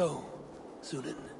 go, Sunan.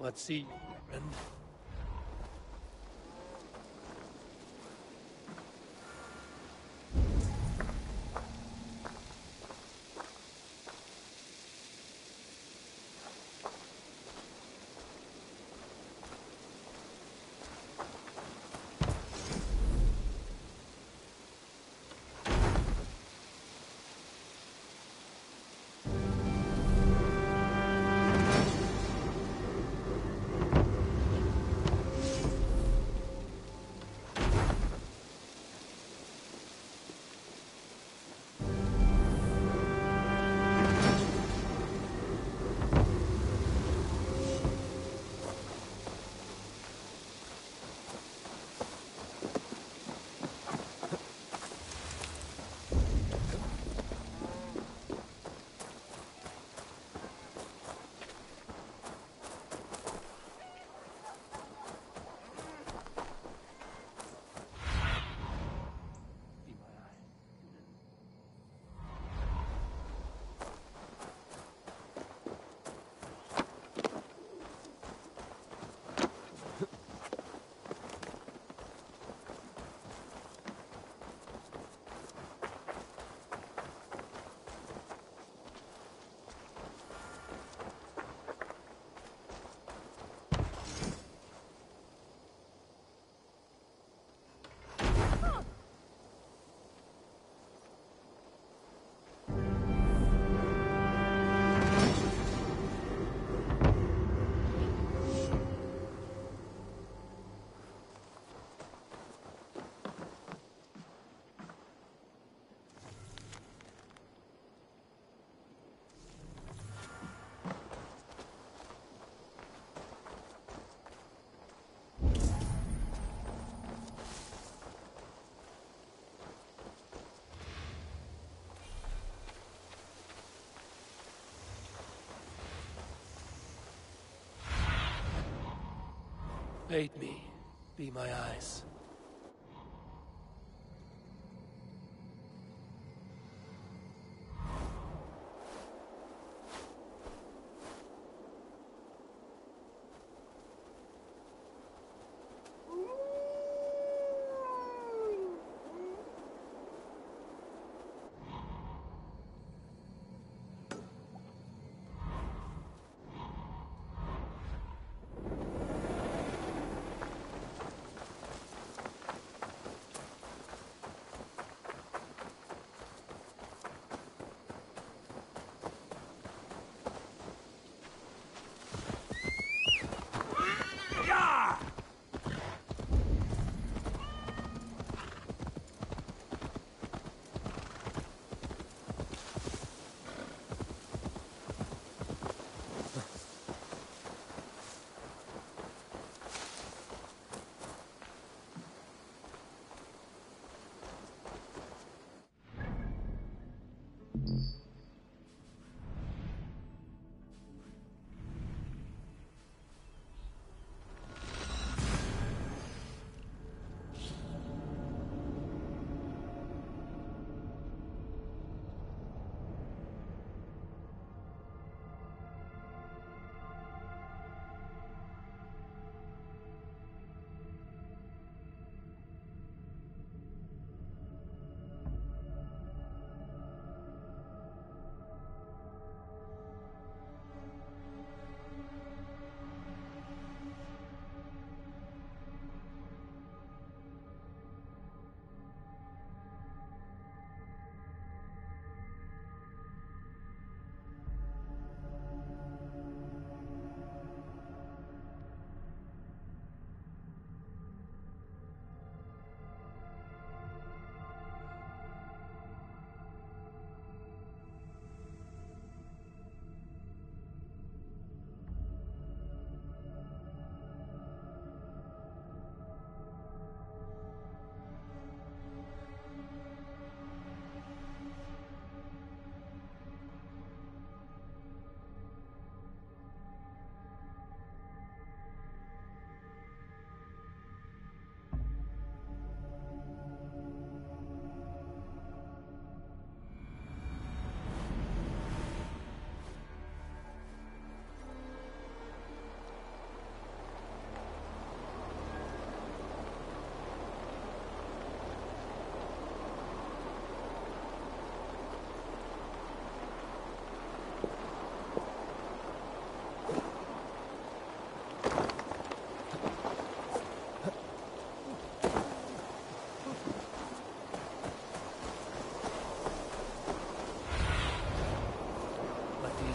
Let's see, friend. Aid me, be my eyes.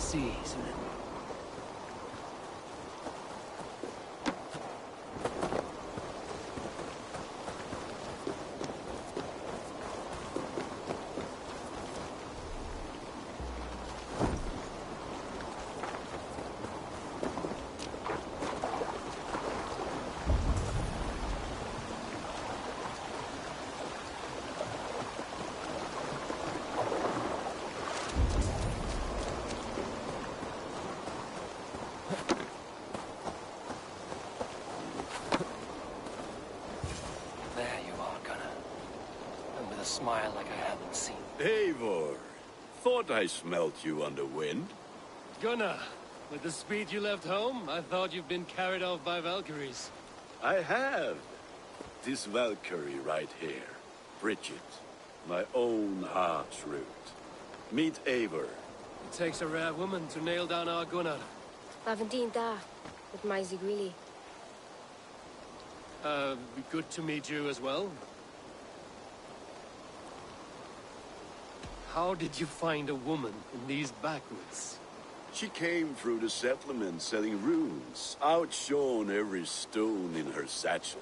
see, Sunan. Smile like I haven't seen. Eivor, thought I smelt you on the wind. Gunnar, with the speed you left home, I thought you've been carried off by Valkyries. I have. This Valkyrie right here, Bridget, my own heart's root. Meet Eivor. It takes a rare woman to nail down our Gunnar. Lavendine da, with Maisy Greeley. Good to meet you as well. How did you find a woman in these backwoods? She came through the settlement selling runes, outshone every stone in her satchel.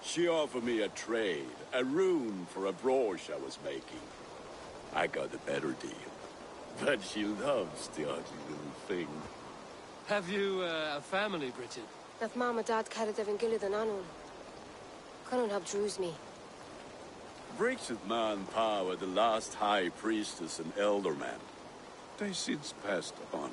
She offered me a trade, a rune for a brooch I was making. I got a better deal. But she loves the ugly little thing. Have you a family, Bridget? Nath Mom and Dad carried Evan Gillard and Anun. Couldn't have drews me. Bridget Man Power, the last high priestess and elderman. They since passed on.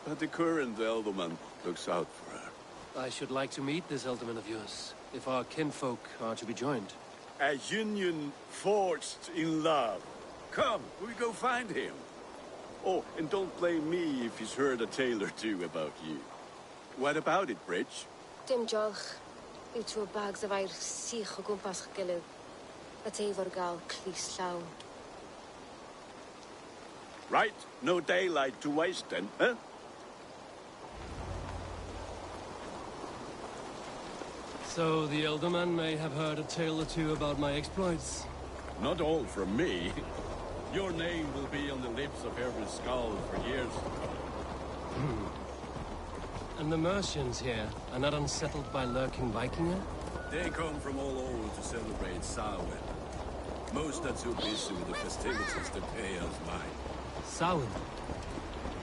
But the current elderman looks out for her. I should like to meet this elderman of yours, if our kinfolk are to be joined. A union forged in love. Come, we go find him. Oh, and don't blame me if he's heard a tale or two about you. What about it, Bridge? Dim Jolch. You two bags of air sich o gwmpas gilydd. At Eivor gal clis llawn. Right, no daylight to waste then, huh? So the elderman may have heard a tale or two about my exploits. Not all from me. Your name will be on the lips of every skull for years to come. And the Mercians here are not unsettled by lurking Vikinger? They come from all over to celebrate Samhain. Most are too busy with the festivities to pay us mind. Samhain?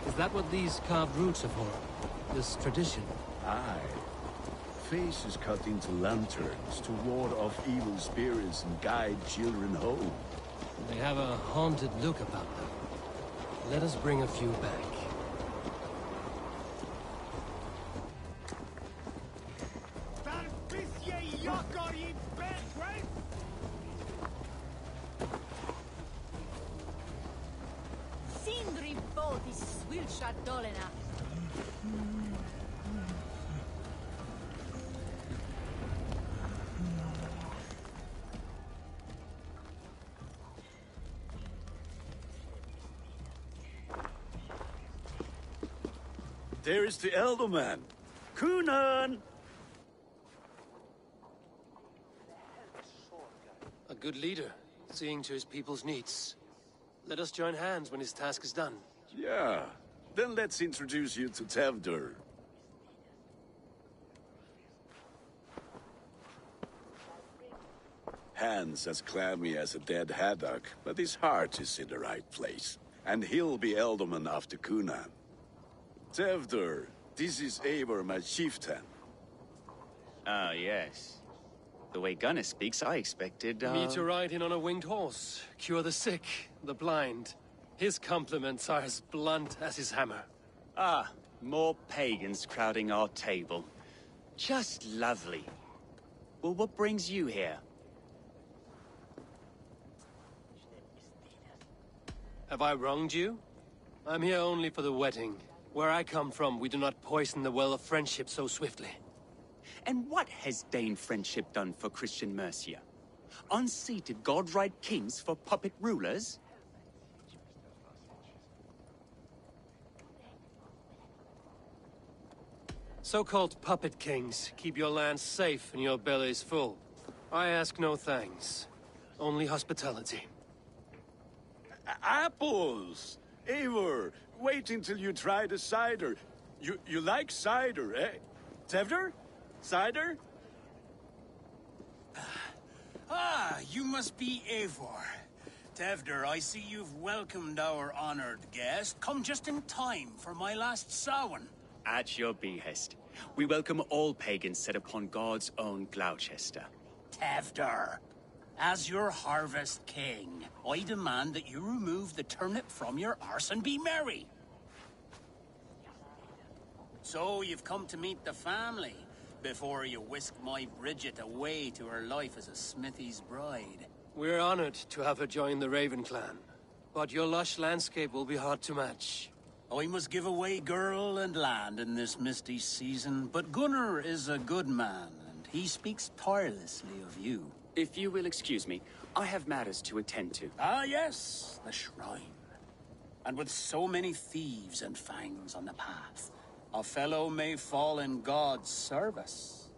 Is that what these carved roots are for? This tradition? Aye. Faces cut into lanterns to ward off evil spirits and guide children home. They have a haunted look about them. Let us bring a few back. There is the elderman. Kunan! A good leader, seeing to his people's needs. Let us join hands when his task is done. Yeah. Then let's introduce you to Tevdur. Hands as clammy as a dead haddock, but his heart is in the right place. And he'll be elderman after Kunan. Tevdur, this is Eivor, my chieftain. Ah, yes. The way Gunnar speaks, I expected, Me to ride in on a winged horse, cure the sick, the blind. His compliments are as blunt as his hammer. Ah, more pagans crowding our table. Just lovely. Well, what brings you here? Have I wronged you? I'm here only for the wedding. Where I come from, we do not poison the well of friendship so swiftly. And what has Dane friendship done for Christian Mercia? Unseated god-right kings for puppet rulers? So-called puppet kings keep your lands safe and your bellies full. I ask no thanks, only hospitality. Apples! Eivor, wait until you try the cider. You like cider, eh? Tevder? Cider? You must be Eivor. Tevder, I see you've welcomed our honored guest. Come just in time for my last Samhain. At your behest. We welcome all pagans set upon God's own Gloucester. Tevder, as your harvest king, I demand that you remove the turnip from your arse and be merry. So you've come to meet the family before you whisk my Bridget away to her life as a smithy's bride. We're honored to have her join the Raven clan, but your lush landscape will be hard to match. I must give away girl and land in this misty season, but Gunnar is a good man, and he speaks tirelessly of you. If you will excuse me, I have matters to attend to. Ah, yes, the shrine. And with so many thieves and fangs on the path, a fellow may fall in God's service.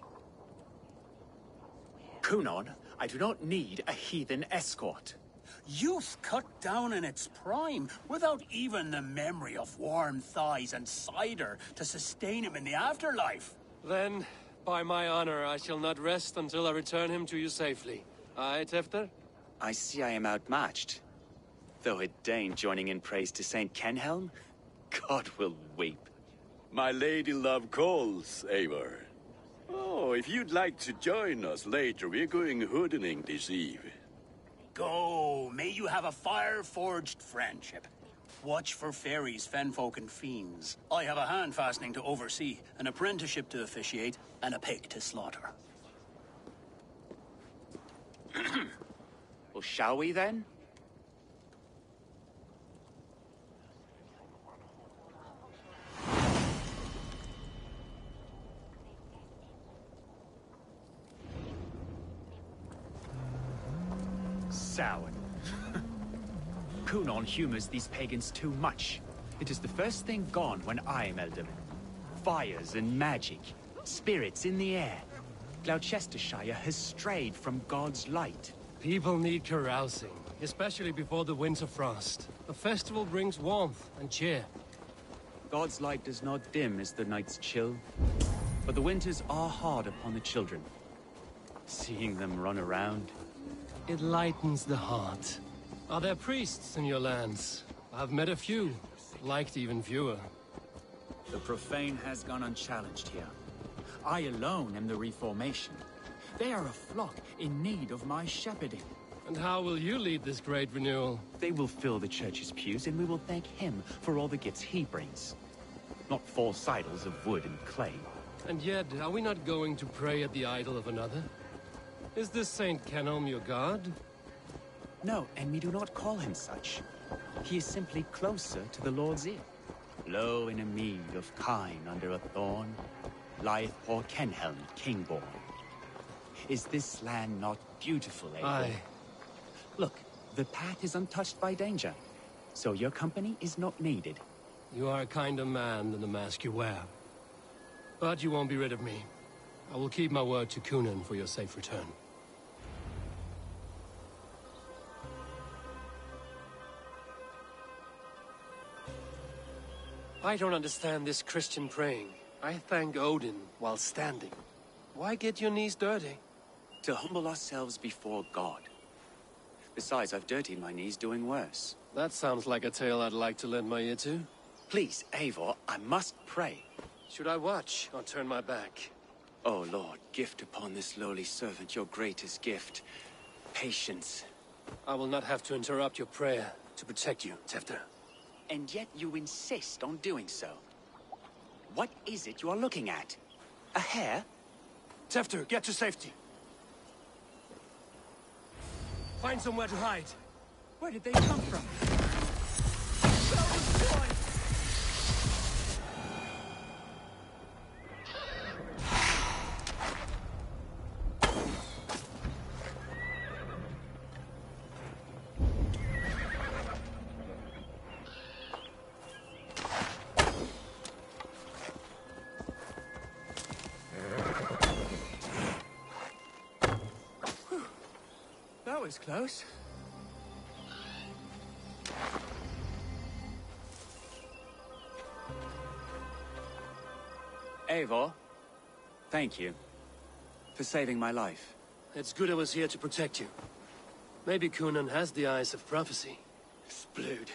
Kunon, I do not need a heathen escort. Youth cut down in its prime, without even the memory of warm thighs and cider to sustain him in the afterlife. Then, by my honor, I shall not rest until I return him to you safely. Aye, Tefter? I see I am outmatched. Though a Dane joining in praise to Saint Kenhelm, God will weep. My lady love calls, Eivor. Oh, if you'd like to join us later, we're going hoodening this eve. Go, may you have a fire-forged friendship. Watch for fairies, fenfolk, and fiends. I have a hand fastening to oversee, an apprenticeship to officiate, and a pig to slaughter. Well, shall we then? Samhain. Kunon humors these pagans too much. It is the first thing gone when I am Elderman. Fires and magic, spirits in the air. Gloucestershire has strayed from God's light. People need carousing, especially before the winter frost. A festival brings warmth and cheer. God's light does not dim as the nights chill, but the winters are hard upon the children. Seeing them run around, It lightens the heart. Are there priests in your lands? I've met a few, liked even fewer. the profane has gone unchallenged here. I alone am the reformation. They are a flock in need of my shepherding. And how will you lead this great renewal? They will fill the church's pews, and we will thank him for all the gifts he brings. Not false idols of wood and clay. And yet, are we not going to pray at the idol of another? Is this Saint Kenhelm your god? No, and we do not call him such. He is simply closer to the Lord's ear. Low in a mead of kine under a thorn, lieth poor Kenhelm, king-born. Is this land not beautiful, Abel? Aye. Look, the path is untouched by danger, so your company is not needed. You are a kinder man than the mask you wear. But you won't be rid of me. I will keep my word to Kunan for your safe return. I don't understand this Christian praying. I thank Odin while standing. Why get your knees dirty? To humble ourselves before God. Besides, I've dirtied my knees doing worse. That sounds like a tale I'd like to lend my ear to. Please, Eivor, I must pray. Should I watch or turn my back? Oh, Lord, gift upon this lowly servant your greatest gift. Patience. I will not have to interrupt your prayer to protect you, Tefter. And yet you insist on doing so. What is it you are looking at? A hare? Tefter, get to safety. Find somewhere to hide. Where did they come from? That was close. Eivor, thank you for saving my life. It's good I was here to protect you. Maybe Conan has the eyes of prophecy. Splood,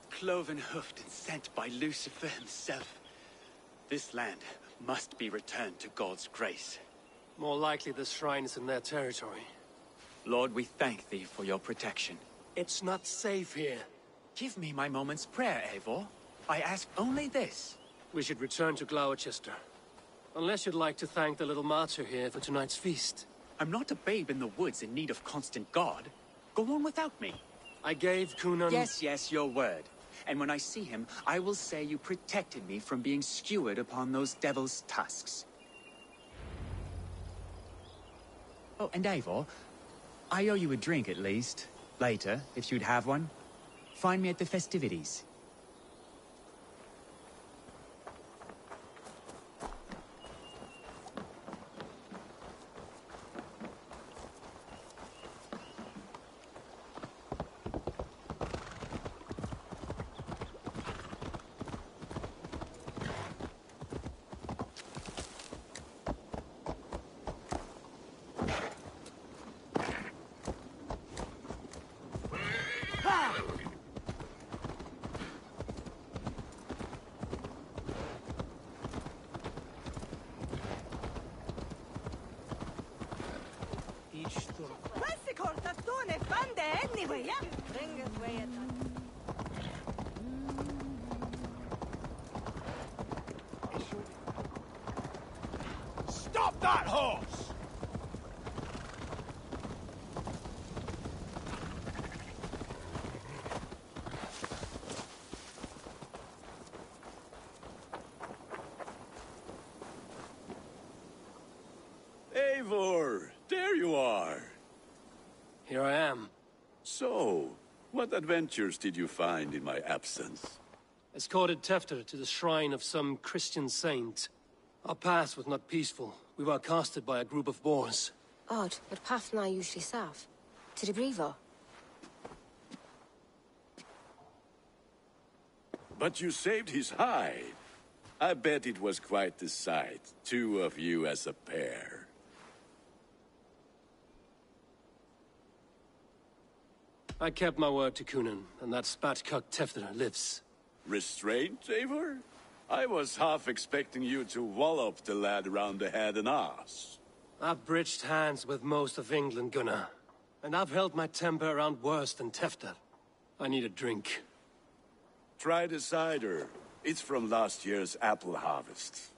cloven-hoofed and sent by Lucifer himself. This land must be returned to God's grace. More likely the shrine is in their territory. Lord, we thank thee for your protection. It's not safe here. Give me my moment's prayer, Eivor. I ask only this. We should return to Gloucester. Unless you'd like to thank the little martyr here for tonight's feast. I'm not a babe in the woods in need of constant guard. Go on without me. I gave Conan... Yes, your word. And when I see him, I will say you protected me from being skewered upon those devil's tusks. Oh, and Eivor, I owe you a drink at least. Later, if you'd have one. Find me at the festivities. Stop that horse! Eivor, there you are. Here I am. So, what adventures did you find in my absence? Escorted Tefter to the shrine of some Christian saint. Our path was not peaceful. We were accosted by a group of boars. Odd, but path na usually safe. To the brievo. But you saved his hide. I bet it was quite the sight, two of you as a pair. I kept my word to Conan, and that spatcock Tefter lives. Restraint, Eivor? I was half expecting you to wallop the lad around the head and ass. I've bridged hands with most of England, Gunnar. And I've held my temper around worse than Tefter. I need a drink. Try the cider. It's from last year's apple harvest.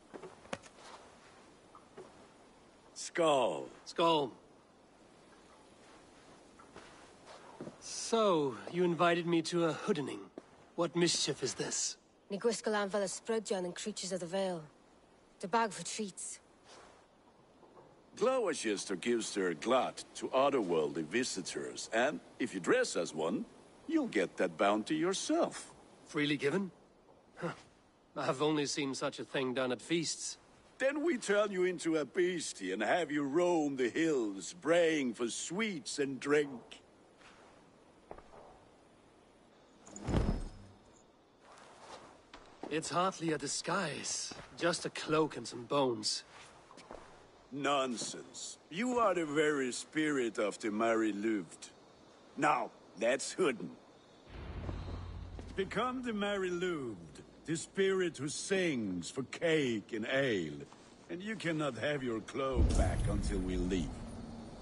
Skull. Skull. So, you invited me to a hoodening. What mischief is this? Ni gwisgal an fel y sprydjan and creatures of the Vale. The bag for treats. Gloucester gives their glut to otherworldly visitors, and if you dress as one, you'll get that bounty yourself. Freely given? Huh. I've only seen such a thing done at feasts. Then we turn you into a beastie and have you roam the hills, braying for sweets and drink. It's hardly a disguise. Just a cloak and some bones. Nonsense. You are the very spirit of the Mary Louved. Now, that's hooden. Become the Mary Louved, the spirit who sings for cake and ale. And you cannot have your cloak back until we leave.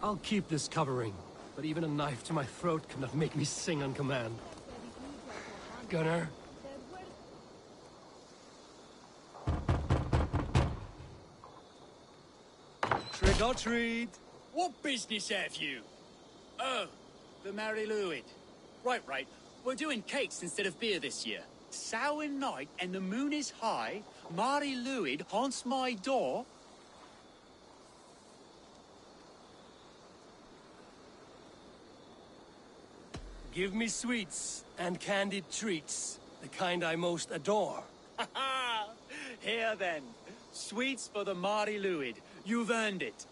I'll keep this covering, but even a knife to my throat cannot make me sing on command. Gunnar? Trick or treat! What business have you? Oh, the Mary Louid. Right. We're doing cakes instead of beer this year. Samhain night and the moon is high. Mary Louid haunts my door. Give me sweets and candied treats, the kind I most adore. Here then, sweets for the Mary Louid. You've earned it.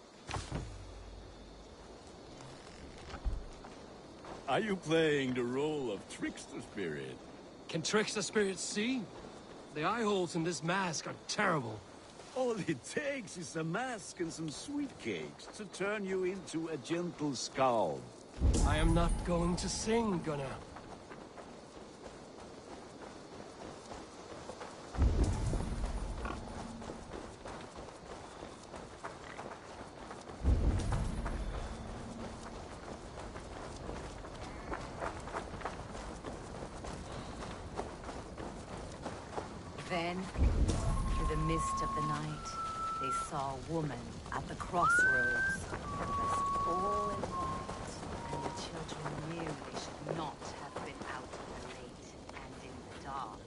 Are you playing the role of trickster spirit? Can trickster spirits see? The eye holes in this mask are terrible. All it takes is a mask and some sweet cakes to turn you into a gentle scald. I am not going to sing, Gunnar. Then, through the mist of the night, they saw a woman at the crossroads, dressed all in white, and the children knew they should not have been out in the late and in the dark.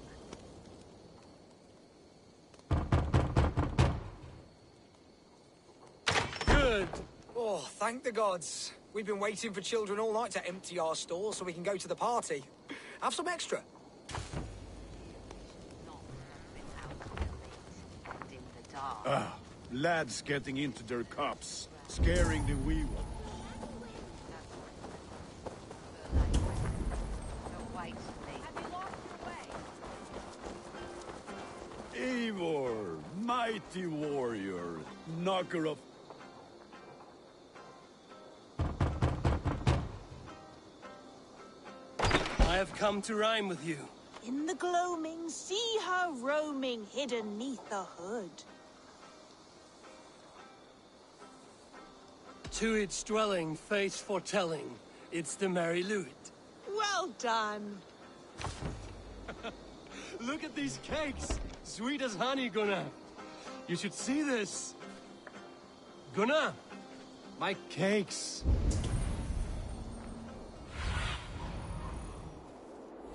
Good. Oh, thank the gods. We've been waiting for children all night to empty our stores so we can go to the party. Have some extra. Ah, lads getting into their cups, scaring the wee one. Eivor, mighty warrior, knocker of... I have come to rhyme with you. In the gloaming, see her roaming hidden neath the hood. To its dwelling, face foretelling, it's the merry lute. Well done. Look at these cakes! Sweet as honey, Gunnar. You should see this. Gunnar, my cakes.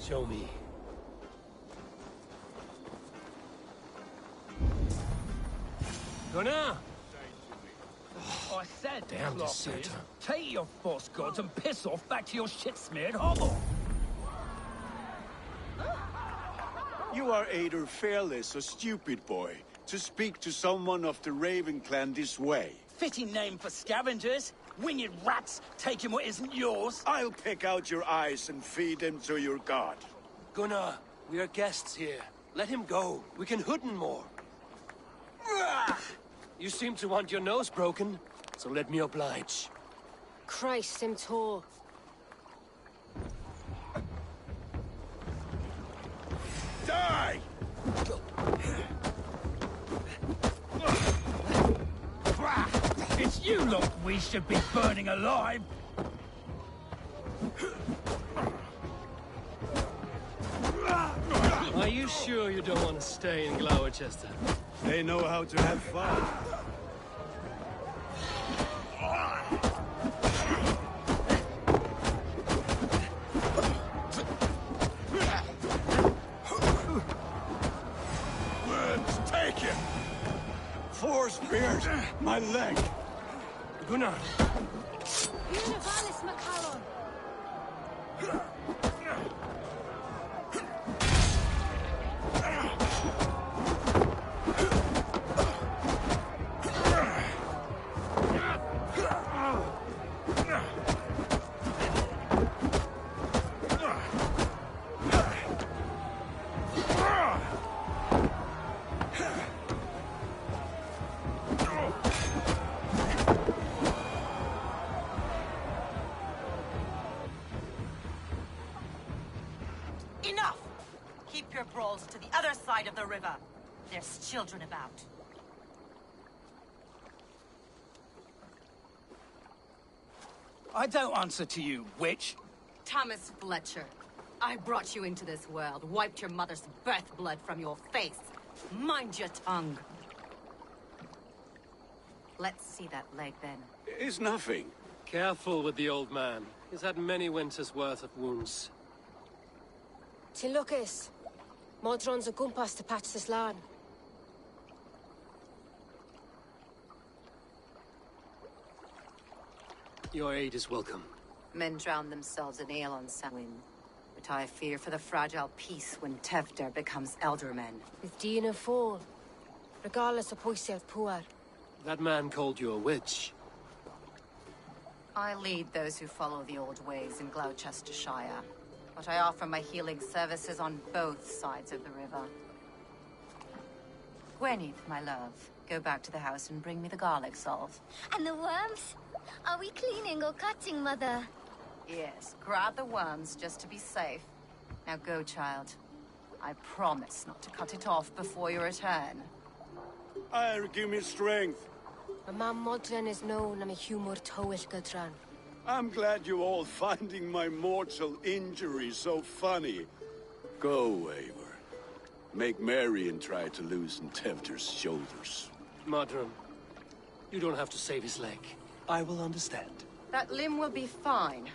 Show me. Gunnar! I said, Damn Blockhead, deserter. take your false gods and piss off back to your shit-smeared hovel. You are either fearless or stupid, boy, to speak to someone of the Raven clan this way. Fitting name for scavengers. Winged rats taking what isn't yours. I'll pick out your eyes and feed them to your god. Gunnar, we are guests here. Let him go. We can hood him more. You seem to want your nose broken, so let me oblige. Christ, him tall. Die! It's you lot we should be burning alive. Are you sure you don't want to stay in Gloucester? They know how to have fun. Let's take it! 4 spears! My leg! Gunnar! Univalis Macallon. Enough! Keep your brawls to the other side of the river. There's children about. I don't answer to you, witch. Thomas Fletcher, I brought you into this world, wiped your mother's birth blood from your face. Mind your tongue. Let's see that leg, then. It's nothing. Careful with the old man. He's had many winters' worth of wounds. Till Lucas. Modron's a gumpas to patch this land. Your aid is welcome. Men drown themselves in ale on Samhain. But I fear for the fragile peace when Tevder becomes eldermen. With Dina fall. Regardless of Poisiel Puar. That man called you a witch. I lead those who follow the old ways in Gloucestershire. But I offer my healing services on both sides of the river. Gwyneth, my love, Go back to the house and bring me the garlic salt. And the worms? Are we cleaning or cutting, Mother? Yes, grab the worms just to be safe. Now go, child. I promise not to cut it off before you return. Give me strength. My mom modern is known am a humor towish gadran. I'm glad you're all finding my mortal injury so funny. Go, Eivor. Make merry and try to loosen Tevder's shoulders. Madram, you don't have to save his leg. I will understand. That limb will be fine,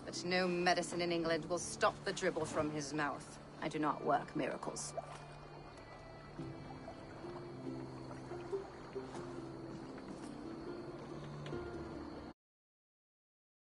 but no medicine in England will stop the dribble from his mouth. I do not work miracles.